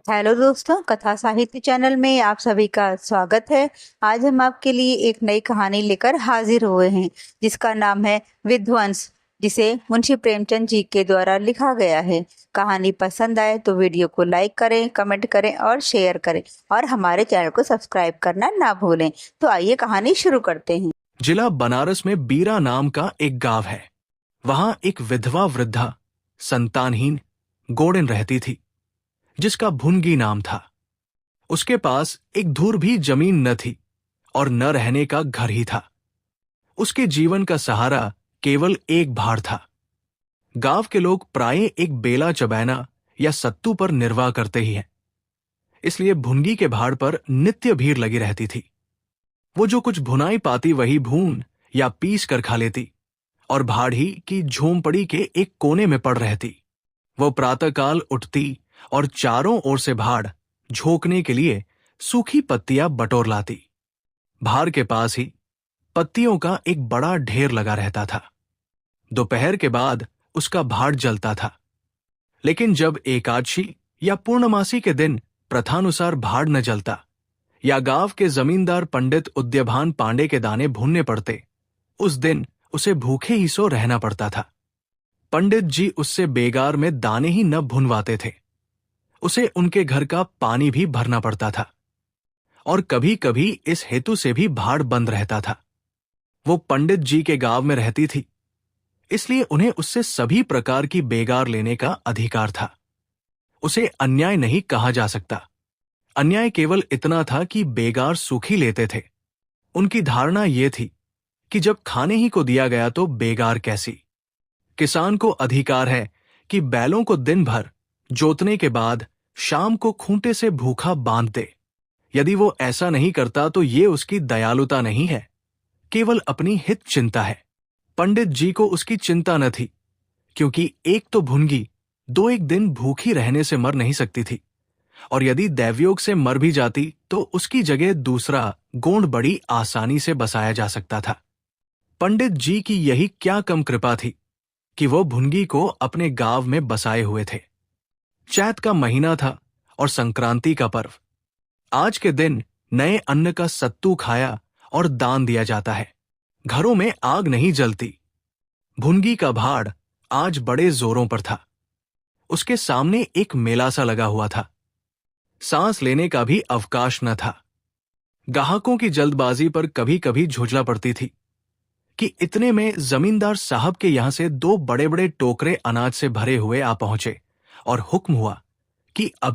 Hello दोस्तों, कथा साहित्य चैनल में आप सभी का स्वागत है। आज हम आपके लिए एक नई कहानी लेकर हाजिर हुए हैं, जिसका नाम है विध्वंस, जिसे मुंशी प्रेमचंद जी के द्वारा लिखा गया है। कहानी पसंद आए तो वीडियो को लाइक करें, कमेंट करें और शेयर करें, और हमारे चैनल को सब्सक्राइब करना ना भूलें। तो आइए कहानी शुरू करते हैं। जिला बनारस में बीरा नाम का एक गांव है। वहां एक विधवा वृद्धा संतानहीन गोड़िन रहती थी, जिसका भुनगी नाम था। उसके पास एक धूर भी जमीन न थी और न रहने का घर ही था। उसके जीवन का सहारा केवल एक भाड़ था। गांव के लोग प्राय एक बेला चबैना या सत्तू पर निर्वाह करते ही हैं, इसलिए भुनगी के भाड़ पर नित्य भीड़ लगी रहती थी। वो जो कुछ भुनाई पाती वही भून या पीस कर खा लेती और भाड़ी की झोंपड़ी के एक कोने में पड़ रहती। वो प्रातःकाल उठती और चारों ओर से भाड़ झोंकने के लिए सूखी पत्तियां बटोर लाती। भाड़ के पास ही पत्तियों का एक बड़ा ढेर लगा रहता था। दोपहर के बाद उसका भाड़ जलता था, लेकिन जब एकादशी या पूर्णमासी के दिन प्रथानुसार भाड़ न जलता या गांव के जमींदार पंडित उद्यभान पांडे के दाने भूनने पड़ते, उस दिन उसे भूखे ही सो रहना पड़ता था। पंडित जी उससे बेगार में दाने ही न भुनवाते थे, उसे उनके घर का पानी भी भरना पड़ता था, और कभी कभी इस हेतु से भी भाड़ बंद रहता था। वो पंडित जी के गांव में रहती थी, इसलिए उन्हें उससे सभी प्रकार की बेगार लेने का अधिकार था। उसे अन्याय नहीं कहा जा सकता। अन्याय केवल इतना था कि बेगार सूखी लेते थे। उनकी धारणा यह थी कि जब खाने ही को दिया गया तो बेगार कैसी। किसान को अधिकार है कि बैलों को दिन भर जोतने के बाद शाम को खूंटे से भूखा बांध दे। यदि वो ऐसा नहीं करता तो ये उसकी दयालुता नहीं है, केवल अपनी हित चिंता है। पंडित जी को उसकी चिंता न थी, क्योंकि एक तो भुनगी 2-1 दिन भूखी रहने से मर नहीं सकती थी, और यदि दैवयोग से मर भी जाती तो उसकी जगह दूसरा गोंड बड़ी आसानी से बसाया जा सकता था। पंडित जी की यही क्या कम कृपा थी कि वो भुनगी को अपने गांव में बसाए हुए थे। चैत का महीना था और संक्रांति का पर्व। आज के दिन नए अन्न का सत्तू खाया और दान दिया जाता है। घरों में आग नहीं जलती। भुनगी का भाड़ आज बड़े जोरों पर था। उसके सामने एक मेला सा लगा हुआ था। सांस लेने का भी अवकाश न था। ग्राहकों की जल्दबाजी पर कभी कभी झुंझला पड़ती थी कि इतने में जमींदार साहब के यहां से 2 बड़े बड़े टोकरे अनाज से भरे हुए आ पहुंचे और हुक्म हुआ कि